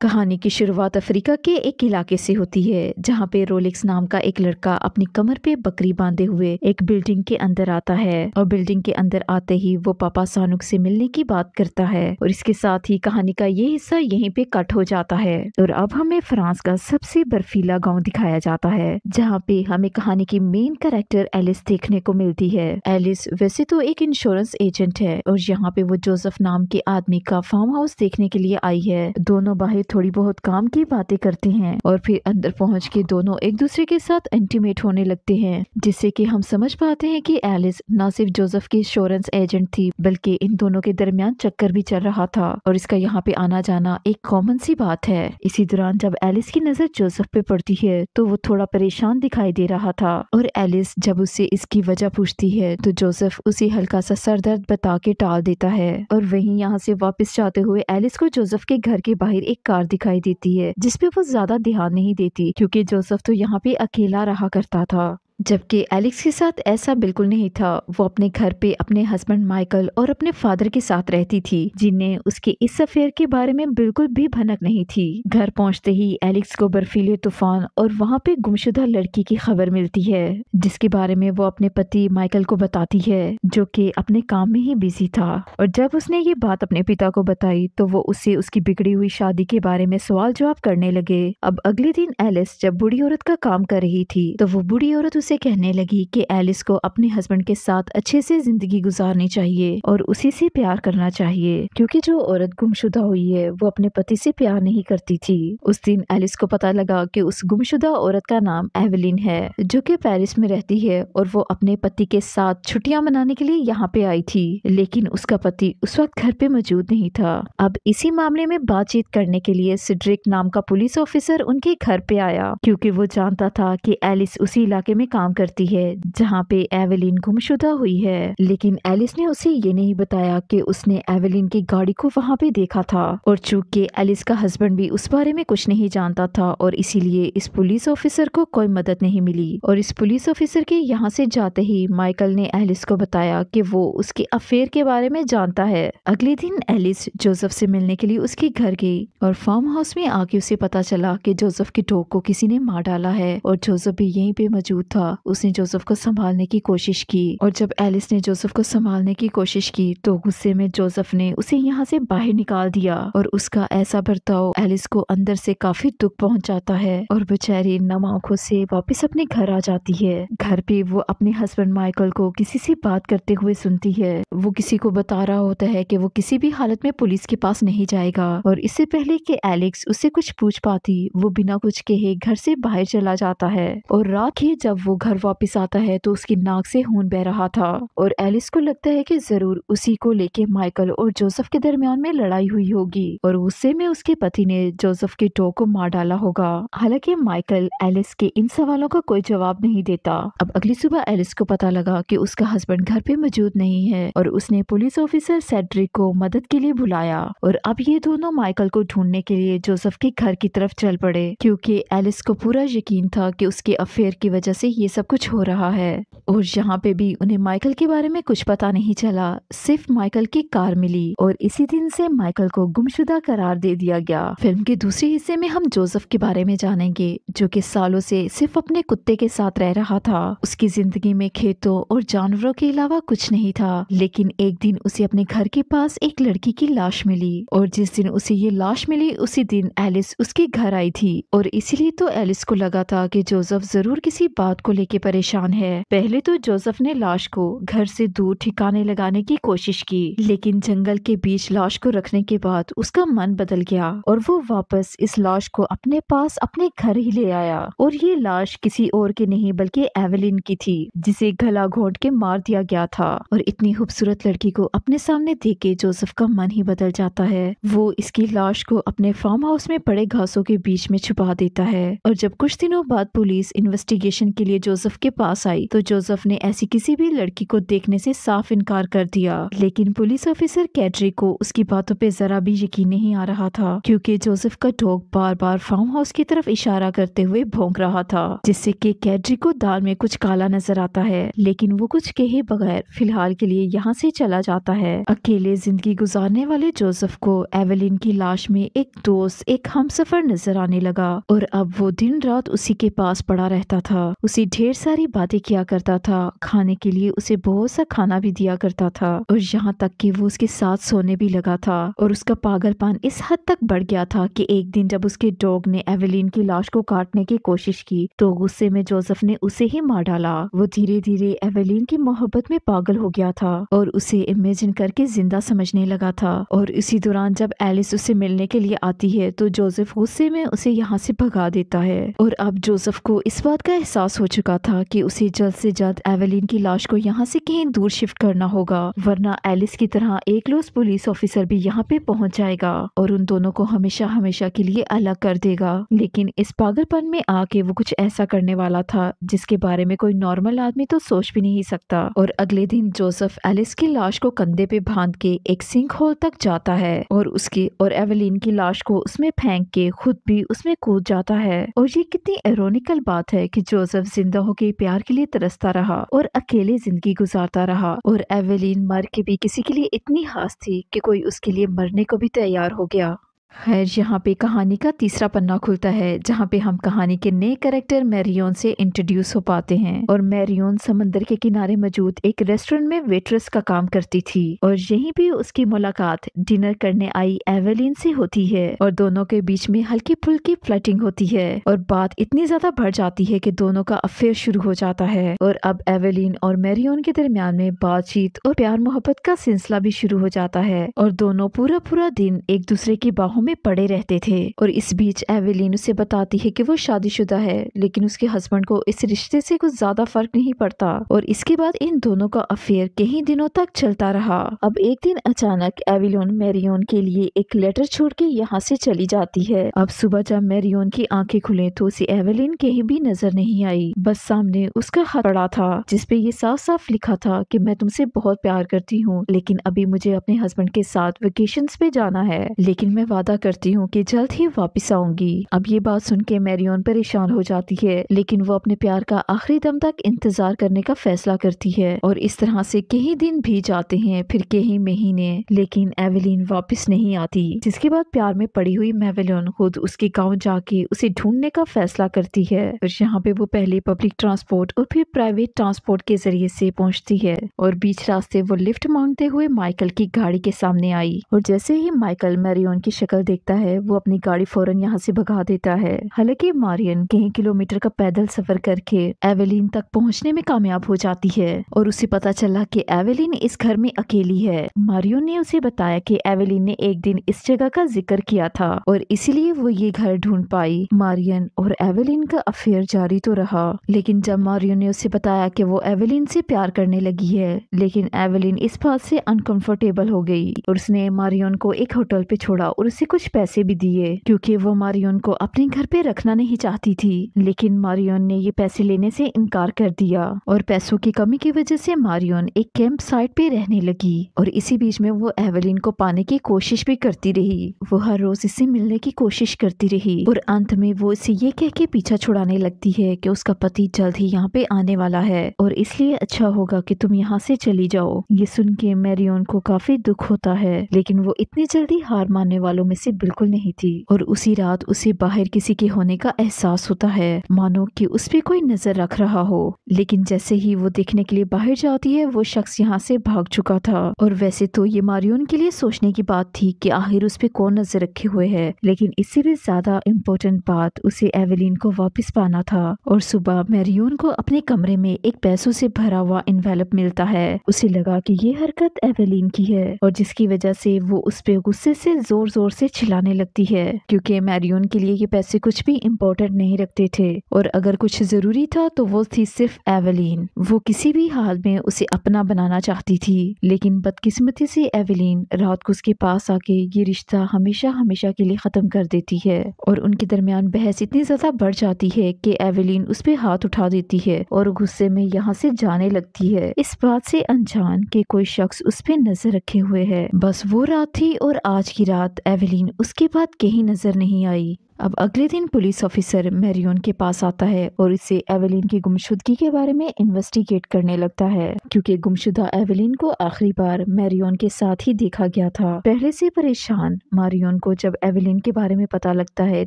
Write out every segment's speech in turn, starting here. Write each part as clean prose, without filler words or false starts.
कहानी की शुरुआत अफ्रीका के एक इलाके से होती है जहाँ पे रोलेक्स नाम का एक लड़का अपनी कमर पे बकरी बांधे हुए एक बिल्डिंग के अंदर आता है और बिल्डिंग के अंदर आते ही वो पापा सानुक से मिलने की बात करता है और इसके साथ ही कहानी का ये हिस्सा यहीं पे कट हो जाता है और अब हमें फ्रांस का सबसे बर्फीला गाँव दिखाया जाता है जहाँ पे हमें कहानी की मेन कैरेक्टर एलिस देखने को मिलती है। एलिस वैसे तो एक इंश्योरेंस एजेंट है और यहाँ पे वो जोसेफ नाम के आदमी का फार्म हाउस देखने के लिए आई है। दोनों बाहर थोड़ी बहुत काम की बातें करते हैं और फिर अंदर पहुंच के दोनों एक दूसरे के साथ इंटीमेट होने लगते हैं, जिससे कि हम समझ पाते हैं कि एलिस न सिर्फ जोसेफ की इंश्योरेंस एजेंट थी बल्कि इन दोनों के दरमियान चक्कर भी चल रहा था और इसका यहाँ पे आना जाना एक कॉमन सी बात है। इसी दौरान जब एलिस की नजर जोसेफ पे पड़ती है तो वो थोड़ा परेशान दिखाई दे रहा था और एलिस जब उससे इसकी वजह पूछती है तो जोसेफ उसे हल्का सा सर दर्द बता के टाल देता है और वहीं यहाँ से वापस जाते हुए एलिस को जोसेफ के घर के बाहर एक कार दिखाई देती है जिसपे वो ज्यादा ध्यान नहीं देती क्योंकि जोसेफ तो यहाँ पे अकेला रहा करता था, जबकि एलेक्स के साथ ऐसा बिल्कुल नहीं था। वो अपने घर पे अपने हस्बैंड माइकल और अपने फादर के साथ रहती थी जिन्हें उसके इस अफेयर के बारे में बिल्कुल भी भनक नहीं थी। घर पहुंचते ही एलेक्स को बर्फीले तूफान और वहाँ पे गुमशुदा लड़की की खबर मिलती है जिसके बारे में वो अपने पति माइकल को बताती है जो कि अपने काम में ही बिजी था। और जब उसने ये बात अपने पिता को बताई तो वो उससे उसकी बिगड़ी हुई शादी के बारे में सवाल जवाब करने लगे। अब अगले दिन एलिस जब बूढ़ी औरत का काम कर रही थी तो वो बूढ़ी औरत से कहने लगी कि एलिस को अपने हस्बैंड के साथ अच्छे से जिंदगी गुजारनी चाहिए और उसी से प्यार करना चाहिए क्योंकि जो औरत गुमशुदा हुई है वो अपने पति से प्यार नहीं करती थी। उस दिन एलिस को पता लगा कि उस गुमशुदा औरत का नाम एवेलिन है जो कि पेरिस में रहती है और वो अपने पति के साथ छुट्टियां मनाने के लिए यहाँ पे आई थी, लेकिन उसका पति उस वक्त घर पे मौजूद नहीं था। अब इसी मामले में बातचीत करने के लिए सिड्रिक नाम का पुलिस ऑफिसर उनके घर पे आया क्योंकि वो जानता था कि एलिस उसी इलाके में काम करती है जहाँ पे एवेलिन गुमशुदा हुई है, लेकिन एलिस ने उसे ये नहीं बताया कि उसने एवेलिन की गाड़ी को वहाँ पे देखा था और चूंकि एलिस का हस्बैंड भी उस बारे में कुछ नहीं जानता था और इसीलिए इस पुलिस ऑफिसर को कोई मदद नहीं मिली। और इस पुलिस ऑफिसर के यहाँ से जाते ही माइकल ने एलिस को बताया कि वो उसके अफेयर के बारे में जानता है। अगले दिन एलिस जोसेफ से मिलने के लिए उसके घर गई और फार्म हाउस में आके उसे पता चला कि जोसेफ की डॉग को किसी ने मार डाला है और जोसेफ भी यहीं पे मौजूद था। उसने जोसेफ को संभालने की कोशिश की और जब एलिस ने जोसेफ को संभालने की कोशिश की तो गुस्से में जोसेफ ने उसे यहाँ से बाहर निकाल दिया और उसका ऐसा बर्ताव एलिस को अंदर से काफी दुख पहुंचाता है और बेचारी नम आंखों से वापस अपने घर आ जाती है। घर पे वो अपने हस्बैंड माइकल को किसी से बात करते हुए सुनती है। वो किसी को बता रहा होता है कि वो किसी भी हालत में पुलिस के पास नहीं जाएगा और इससे पहले कि एलेक्स उससे कुछ पूछ पाती वो बिना कुछ कहे घर से बाहर चला जाता है। और रात ही जब वो घर वापस आता है तो उसकी नाक से खून बह रहा था और एलिस को लगता है कि जरूर उसी को लेके माइकल और जोसेफ के दरमियान में लड़ाई हुई होगी और गुस्से में उसके पति ने जोसेफ के डॉग को मार डाला होगा। हालांकि माइकल एलिस के इन सवालों का कोई जवाब नहीं देता। अब अगली सुबह एलिस को पता लगा कि उसका हस्बैंड घर पे मौजूद नहीं है और उसने पुलिस ऑफिसर सेड्रिक को मदद के लिए बुलाया और अब ये दोनों माइकल को ढूंढने के लिए जोसेफ के घर की तरफ चल पड़े क्योंकि एलिस को पूरा यकीन था कि उसके अफेयर की वजह से ये सब कुछ हो रहा है। और यहाँ पे भी उन्हें माइकल के बारे में कुछ पता नहीं चला, सिर्फ माइकल की कार मिली और इसी दिन से माइकल को गुमशुदा करार दे दिया गया। फिल्म के दूसरे हिस्से में हम जोसेफ के बारे में जानेंगे जो कि सालों से सिर्फ अपने कुत्ते के साथ रह रहा था। उसकी जिंदगी में खेतों और जानवरों के अलावा कुछ नहीं था, लेकिन एक दिन उसे अपने घर के पास एक लड़की की लाश मिली और जिस दिन उसे ये लाश मिली उसी दिन एलिस उसके घर आई थी और इसीलिए तो एलिस को लगा था कि जोसेफ जरूर किसी बात को लेके परेशान है। पहले तो जोसेफ ने लाश को घर से दूर ठिकाने लगाने की कोशिश की, लेकिन जंगल के बीच लाश को रखने के बाद उसका मन बदल गया और वो वापस इस लाश को अपने पास अपने घर ही ले आया। और ये लाश किसी और की नहीं बल्कि एवेलिन की थी जिसे गला घोंट के मार दिया गया था। और इतनी खूबसूरत लड़की को अपने सामने देख के जोसेफ का मन ही बदल जाता है। वो इसकी लाश को अपने फार्म हाउस में पड़े घासों के बीच में छुपा देता है और जब कुछ दिनों बाद पुलिस इन्वेस्टिगेशन के लिए लिए जोसेफ के पास आई तो जोसेफ ने ऐसी किसी भी लड़की को देखने से साफ इनकार कर दिया। लेकिन पुलिस ऑफिसर कैड्री को उसकी बातों पे जरा भी यकीन नहीं आ रहा था, क्योंकि जोसेफ का डॉग बार बार फार्म हाउस की तरफ इशारा करते हुए भौंक रहा था, जिससे कि कैड्री को दाल में कुछ काला नजर आता है। लेकिन वो कुछ कहे बगैर फिलहाल के लिए यहाँ से चला जाता है। अकेले जिंदगी गुजारने वाले जोसेफ को एवेलिन की लाश में एक दोस्त, एक हमसफर नजर आने लगा और अब वो दिन रात उसी के पास पड़ा रहता था, उसी ढेर सारी बातें किया करता था, खाने के लिए उसे बहुत सा खाना भी दिया करता था और यहाँ तक कि वो उसके साथ सोने भी लगा था। और उसका पागलपन इस हद तक बढ़ गया था कि एक दिन जब उसके डॉग ने एवेलिन की लाश को काटने की कोशिश की तो गुस्से में जोसेफ ने उसे ही मार डाला। वो धीरे धीरे एवेलिन की मोहब्बत में पागल हो गया था और उसे इमेजिन करके जिंदा समझने लगा था। और इसी दौरान जब एलिस उसे मिलने के लिए आती है तो जोसेफ गुस्से में उसे यहाँ से भगा देता है। और अब जोसेफ को इस बात का एहसास हो चुका था कि उसे जल्द से जल्द एवेलिन की लाश को यहाँ से कहीं दूर शिफ्ट करना होगा, वरना एलिस की तरह एक लॉस पुलिस ऑफिसर भी यहाँ पे पहुंच जाएगा और उन दोनों को हमेशा हमेशा के लिए अलग कर देगा। लेकिन इस पागलपन में आके वो कुछ ऐसा करने वाला था जिसके बारे में कोई नॉर्मल आदमी तो सोच भी नहीं सकता। और अगले दिन जोसेफ एलिस की लाश को कंधे पे बांध के एक सिंक होल तक जाता है और उसकी और एवेलिन की लाश को उसमें फेंक के खुद भी उसमें कूद जाता है। और ये कितनी इरोनिकल बात है कि जोसेफ जिंदा होके प्यार के लिए तरसता रहा और अकेले जिंदगी गुजारता रहा और एवेलिन मर के भी किसी के लिए इतनी खास थी कि कोई उसके लिए मरने को भी तैयार हो गया। खैर, यहाँ पे कहानी का तीसरा पन्ना खुलता है जहाँ पे हम कहानी के नए कैरेक्टर मैरियन से इंट्रोड्यूस हो पाते हैं। और मैरियन समंदर के किनारे मौजूद एक रेस्टोरेंट में वेट्रेस का काम करती थी और यहीं भी उसकी मुलाकात डिनर करने आई एवेलिन से होती है और दोनों के बीच में हल्की फुल्की फ्लर्टिंग होती है और बात इतनी ज्यादा बढ़ जाती है कि दोनों का अफेयर शुरू हो जाता है। और अब एवेलिन और मैरियन के दरमियान में बातचीत और प्यार मोहब्बत का सिलसिला भी शुरू हो जाता है और दोनों पूरा पूरा दिन एक दूसरे की बाहों में पड़े रहते थे। और इस बीच एवेलिन उसे बताती है कि वो शादीशुदा है, लेकिन उसके हस्बैंड को इस रिश्ते से कुछ ज्यादा फर्क नहीं पड़ता। और इसके बाद इन दोनों का अफेयर कई दिनों तक चलता रहा। अब एक दिन अचानक एवेलिन मैरियन के लिए एक लेटर छोड़ के यहाँ से चली जाती है। अब सुबह जब मैरियन की आंखें खुले तो उसे एवेलिन कहीं भी नजर नहीं आई, बस सामने उसका हाथ पड़ा था जिसपे ये साफ साफ लिखा था कि मैं तुमसे बहुत प्यार करती हूँ, लेकिन अभी मुझे अपने हस्बैंड के साथ वेकेशंस पे जाना है, लेकिन मैं वादा करती हूँ कि जल्द ही वापस आऊंगी। अब ये बात सुन के मैरियन परेशान हो जाती है, लेकिन वो अपने प्यार का आखिरी दम तक इंतजार करने का फैसला करती है। और इस तरह से कई दिन भी जाते हैं, फिर कई महीने, लेकिन एवेलिन वापस नहीं आती। जिसके बाद प्यार में पड़ी हुई मैवेलिन खुद उसके गाँव जाके उसे ढूंढने का फैसला करती है। और यहाँ पे वो पहले पब्लिक ट्रांसपोर्ट और फिर प्राइवेट ट्रांसपोर्ट के जरिए से पहुँचती है और बीच रास्ते वो लिफ्ट मांगते हुए माइकल की गाड़ी के सामने आई। और जैसे ही माइकल मैरियन की शक्ल देखता है वो अपनी गाड़ी फौरन यहाँ से भगा देता है। हालांकि मारियन कई किलोमीटर का पैदल सफर करके एवेलिन तक पहुँचने में कामयाब हो जाती है और उसे पता चला कि एवेलिन इस घर में अकेली है। मारियन ने उसे बताया कि एवेलिन ने एक दिन इस जगह का जिक्र किया था और इसीलिए वो ये घर ढूंढ पाई। मारियन और एवेलिन का अफेयर जारी तो रहा, लेकिन जब मारियन ने उसे बताया कि वो एवेलिन से प्यार करने लगी है, लेकिन एवेलिन इस बात से अनकंफर्टेबल हो गई और उसने मारियन को एक होटल पे छोड़ा और उसे कुछ पैसे भी दिए क्योंकि वो मारियन को अपने घर पे रखना नहीं चाहती थी। लेकिन मारियन ने ये पैसे लेने से इनकार कर दिया और पैसों की कमी की वजह से मारियन एक कैंप साइट पे रहने लगी। और इसी बीच में वो एवेलिन को पाने की कोशिश भी करती रही। वो हर रोज इससे मिलने की कोशिश करती रही और अंत में वो इसे ये कह के पीछा छुड़ाने लगती है कि उसका पति जल्द ही यहाँ पे आने वाला है और इसलिए अच्छा होगा कि तुम यहाँ से चली जाओ। ये सुन के मैरियन को काफी दुख होता है, लेकिन वो इतनी जल्दी हार मानने वालों में से बिल्कुल नहीं थी। और उसी रात उसे बाहर किसी के होने का एहसास होता है, मानो कि उस पे कोई नजर रख रहा हो। लेकिन जैसे ही वो देखने के लिए बाहर जाती है वो शख्स यहाँ से भाग चुका था। और वैसे तो ये मारियन के लिए सोचने की बात थी कि आखिर उस पे कौन नजर रखे हुए है, लेकिन इससे भी ज्यादा इम्पोर्टेंट बात उसे एवेलिन को वापस पाना था। और सुबह मैरियन को अपने कमरे में एक पैसों से भरा हुआ एनवेलप मिलता है। उसे लगा कि ये हरकत एवेलिन की है और जिसकी वजह से वो उस पे गुस्से से जोर जोर से से चिल्लाने लगती है क्योंकि मैरियन के लिए ये पैसे कुछ भी इम्पोर्टेंट नहीं रखते थे और अगर कुछ जरूरी था तो वो थी सिर्फ एवेलिन। वो किसी भी हाल में उसे अपना बनाना चाहती थी, लेकिन बदकिस्मती से एवेलिन रात को उसके पास आके ये रिश्ता हमेशा हमेशा के लिए खत्म कर देती है और उनके दरमियान बहस इतनी ज्यादा बढ़ जाती है कि एवेलिन उस पे हाथ उठा देती है और गुस्से में यहाँ से जाने लगती है, इस बात से अनजान कि कोई शख्स उस पे नजर रखे हुए है। बस वो रात थी और आज की रात एवेलिन उसके बाद कहीं नजर नहीं आई। अब अगले दिन पुलिस ऑफिसर मैरियन के पास आता है और इसे एवेलिन की गुमशुदगी के बारे में इन्वेस्टिगेट करने लगता है क्योंकि गुमशुदा एवेलिन को आखिरी बार मैरियन के साथ ही देखा गया था। पहले से परेशान मैरियन को जब एवेलिन के बारे में पता लगता है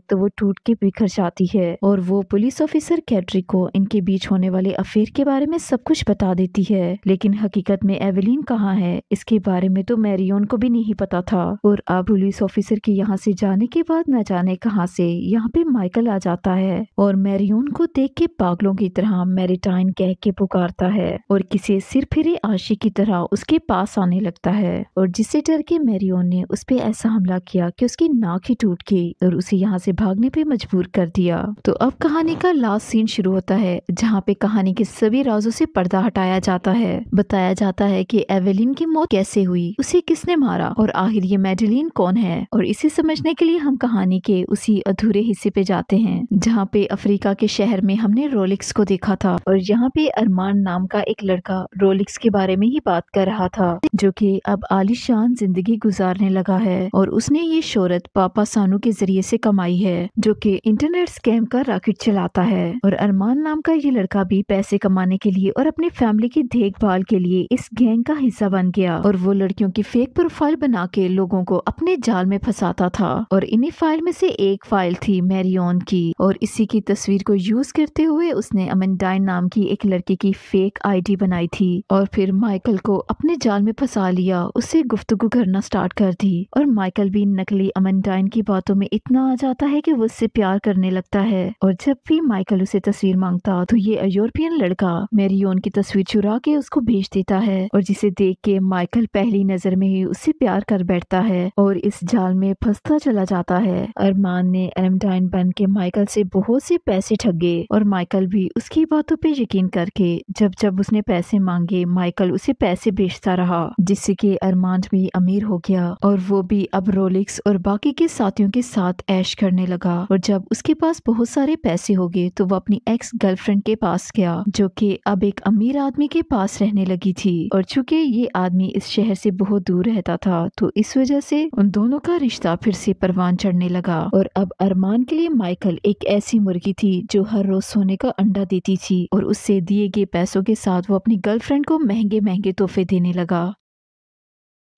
तो वो टूट के बिखर जाती है और वो पुलिस ऑफिसर कैटरी को इनके बीच होने वाले अफेयर के बारे में सब कुछ बता देती है, लेकिन हकीकत में एवेलिन कहाँ है इसके बारे में तो मैरियन को भी नहीं पता था। और अब पुलिस ऑफिसर के यहाँ से जाने के बाद न जाने कहाँ यहाँ पे माइकल आ जाता है और मैरियन को देख के पागलों की तरह मैरिटाइन कह के पुकारता है और किसी सिर फिरे आशिक की तरह उसके पास आने लगता है और जिससे डर के मैरियन ने उस पे ऐसा हमला किया कि उसकी नाक ही टूट गई और उसे यहाँ से भागने पे मजबूर कर दिया। तो अब कहानी का लास्ट सीन शुरू होता है जहाँ पे कहानी के सभी राजों से पर्दा हटाया जाता है। बताया जाता है कि एवेलिन की मौत कैसे हुई, उसे किसने मारा और आखिर ये मैडेलिन कौन है। और इसे समझने के लिए हम कहानी के उसी अधूरे हिस्से पे जाते हैं जहाँ पे अफ्रीका के शहर में हमने रोलेक्स को देखा था और यहाँ पे अरमान नाम का एक लड़का रोलेक्स के बारे में ही बात कर रहा था जो कि अब आलीशान जिंदगी गुजारने लगा है और उसने ये शोहरत पापा सानू के जरिए से कमाई है जो कि इंटरनेट स्कैम का रॉकेट चलाता है। और अरमान नाम का ये लड़का भी पैसे कमाने के लिए और अपनी फैमिली की देखभाल के लिए इस गैंग का हिस्सा बन गया और वो लड़कियों की फेक प्रोफाइल बना के लोगों को अपने जाल में फंसाता था। और इन्हीं फाइल में से एक फाइल थी मैरियन की और इसी की तस्वीर को यूज करते हुए उसने अमेंडाइन नाम की एक लड़की की फेक आईडी बनाई थी और फिर माइकल को अपने जाल में फंसा लिया, उससे गुफ्तगू करना स्टार्ट कर दी और माइकल भी नकली अमेंडाइन की बातों में इतना आ जाता है कि वो उससे प्यार करने लगता है। और जब भी माइकल उसे तस्वीर मांगता तो ये यूरोपियन लड़का मैरियन की तस्वीर चुरा के उसको भेज देता है और जिसे देख के माइकल पहली नजर में ही उससे प्यार कर बैठता है और इस जाल में फंसता चला जाता है। अरमान ने अमेंडाइन बन के माइकल से बहुत से पैसे ठगे और माइकल भी उसकी बातों पे यकीन करके जब जब उसने पैसे मांगे माइकल उसे पैसे भेजता रहा जिससे कि अरमान भी अमीर हो गया और वो भी अब रोलेक्स और बाकी के साथियों के साथ ऐश करने लगा। और जब उसके पास बहुत सारे पैसे हो गए तो वो अपनी एक्स गर्लफ्रेंड के पास गया जो कि अब एक अमीर आदमी के पास रहने लगी थी और चूंकि ये आदमी इस शहर से बहुत दूर रहता था तो इस वजह से उन दोनों का रिश्ता फिर से परवान चढ़ने लगा। और अब अरमान के लिए माइकल एक ऐसी मुर्गी थी जो हर रोज सोने का अंडा देती थी और उससे दिए गए पैसों के साथ वो अपनी गर्लफ्रेंड को महंगे महंगे तोहफे देने लगा।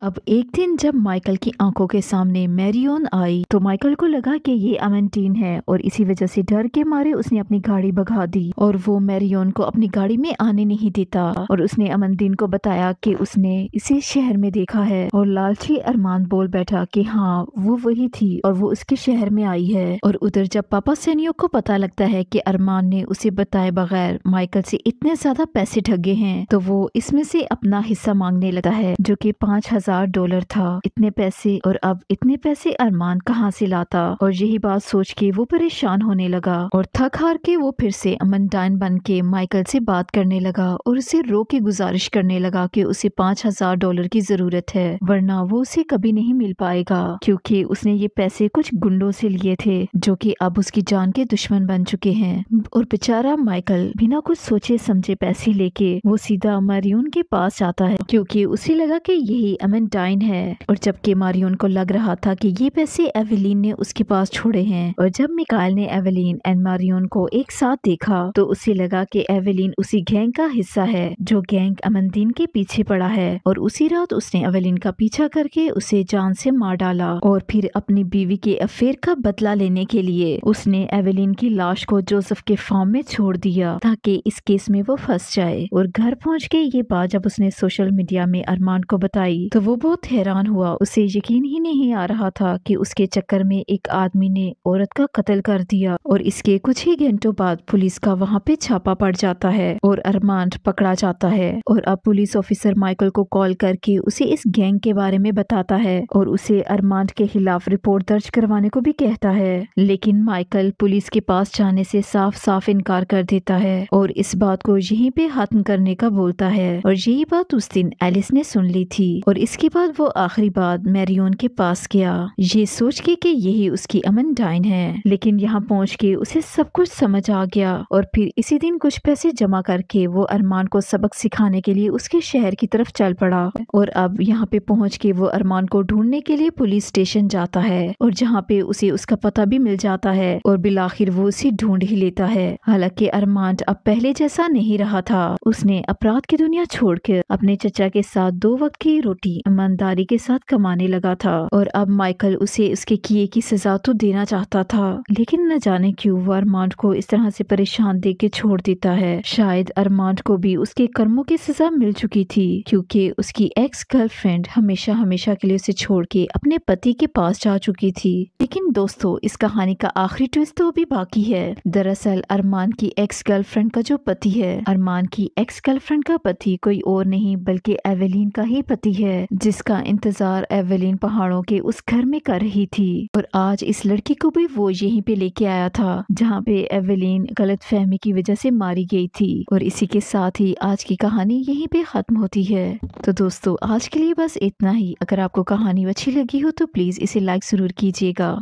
अब एक दिन जब माइकल की आंखों के सामने मैरियन आई तो माइकल को लगा कि ये अमेंटीन है और इसी वजह से डर के मारे उसने अपनी गाड़ी भगा दी और वो मैरियन को अपनी गाड़ी में आने नहीं देता और उसने अमेंटीन को बताया कि उसने इसे शहर में देखा है और लालची अरमान बोल बैठा कि हाँ वो वही थी और वो उसके शहर में आई है। और उधर जब पापा सैनियो को पता लगता है कि अरमान ने उसे बताए बगैर माइकल से इतने ज्यादा पैसे ठगे हैं तो वो इसमें से अपना हिस्सा मांगने लगता है जो कि $5,000 था। इतने पैसे और अब इतने पैसे अरमान कहाँ से लाता और यही बात सोच के वो परेशान होने लगा और थक हार के वो फिर से अमेंडाइन बन के माइकल से बात करने लगा और उसे रो के गुजारिश करने लगा कि उसे $5,000 की जरूरत है वरना वो उसे कभी नहीं मिल पाएगा क्योंकि उसने ये पैसे कुछ गुंडों से लिए थे जो कि अब उसकी जान के दुश्मन बन चुके हैं। और बेचारा माइकल बिना कुछ सोचे समझे पैसे लेके वो सीधा मैरियन के पास जाता है क्योंकि उसे लगा कि यही अमेंडाइन है। और जबकि मैरियन को लग रहा था कि ये पैसे एवेलिन ने उसके पास छोड़े हैं और जब मिकाइल ने एवेलिन एंड मैरियन को एक साथ देखा तो उसे लगा कि एवेलिन उसी गैंग का हिस्सा है जो गैंग अमेंडीन के पीछे पड़ा है और उसी रात उसने एवेलिन का पीछा करके उसे जान से मार डाला और फिर अपनी बीवी के अफेयर का बदला लेने के लिए उसने एवेलिन की लाश को जोसेफ के फार्म में छोड़ दिया ताकि इस केस में वो फंस जाए। और घर पहुंच के ये बात जब उसने सोशल मीडिया में अरमान को बताई तो वो वो बहुत हैरान हुआ। उसे यकीन ही नहीं आ रहा था कि उसके चक्कर में एक आदमी ने औरत का कत्ल कर दिया। और इसके कुछ ही घंटों बाद पुलिस का वहाँ पे छापा पड़ जाता है और अरमांड पकड़ा जाता है। और अब पुलिस ऑफिसर माइकल को कॉल करके उसे इस गैंग के बारे में बताता है और उसे अरमांड के खिलाफ रिपोर्ट दर्ज करवाने को भी कहता है। लेकिन माइकल पुलिस के पास जाने से साफ साफ इनकार कर देता है और इस बात को यहीं पे खत्म करने का बोलता है। और यही बात उस दिन एलिस ने सुन ली थी और इसके बाद वो आखिरी बार मैरियन के पास गया, ये सोच के कि यही उसकी अमेंडाइन है। लेकिन यहाँ पहुँच के उसे सब कुछ समझ आ गया और फिर इसी दिन कुछ पैसे जमा करके वो अरमान को सबक सिखाने के लिए उसके शहर की तरफ चल पड़ा। और अब यहाँ पे पहुँच के वो अरमान को ढूंढने के लिए पुलिस स्टेशन जाता है और जहाँ पे उसे उसका पता भी मिल जाता है और बिलाखिर वो उसे ढूंढ ही लेता है। हालांकि अरमान अब पहले जैसा नहीं रहा था। उसने अपराध की दुनिया छोड़कर अपने चचा के साथ 2 वक्त की रोटी ईमानदारी के साथ कमाने लगा था। और अब माइकल उसे उसके किए की सजा तो देना चाहता था, लेकिन न जाने क्यों वो अरमान को इस तरह से परेशान देख के छोड़ देता है। शायद अरमान को भी उसके कर्मों की सजा मिल चुकी थी, क्योंकि उसकी एक्स गर्लफ्रेंड हमेशा हमेशा के लिए उसे छोड़ के अपने पति के पास जा चुकी थी। लेकिन दोस्तों, इस कहानी का आखिरी ट्विस्ट तो अभी बाकी है। दरअसल अरमान की एक्स गर्लफ्रेंड का जो पति है, अरमान की एक्स गर्लफ्रेंड का पति कोई और नहीं बल्कि एवेलिन का ही पति है, जिसका इंतजार एवेलिन पहाड़ों के उस घर में कर रही थी। और आज इस लड़की को भी वो यहीं पे लेके आया था जहाँ पे एवेलिन गलतफहमी की वजह से मारी गई थी। और इसी के साथ ही आज की कहानी यहीं पे खत्म होती है। तो दोस्तों, आज के लिए बस इतना ही। अगर आपको कहानी अच्छी लगी हो तो प्लीज इसे लाइक जरूर कीजिएगा।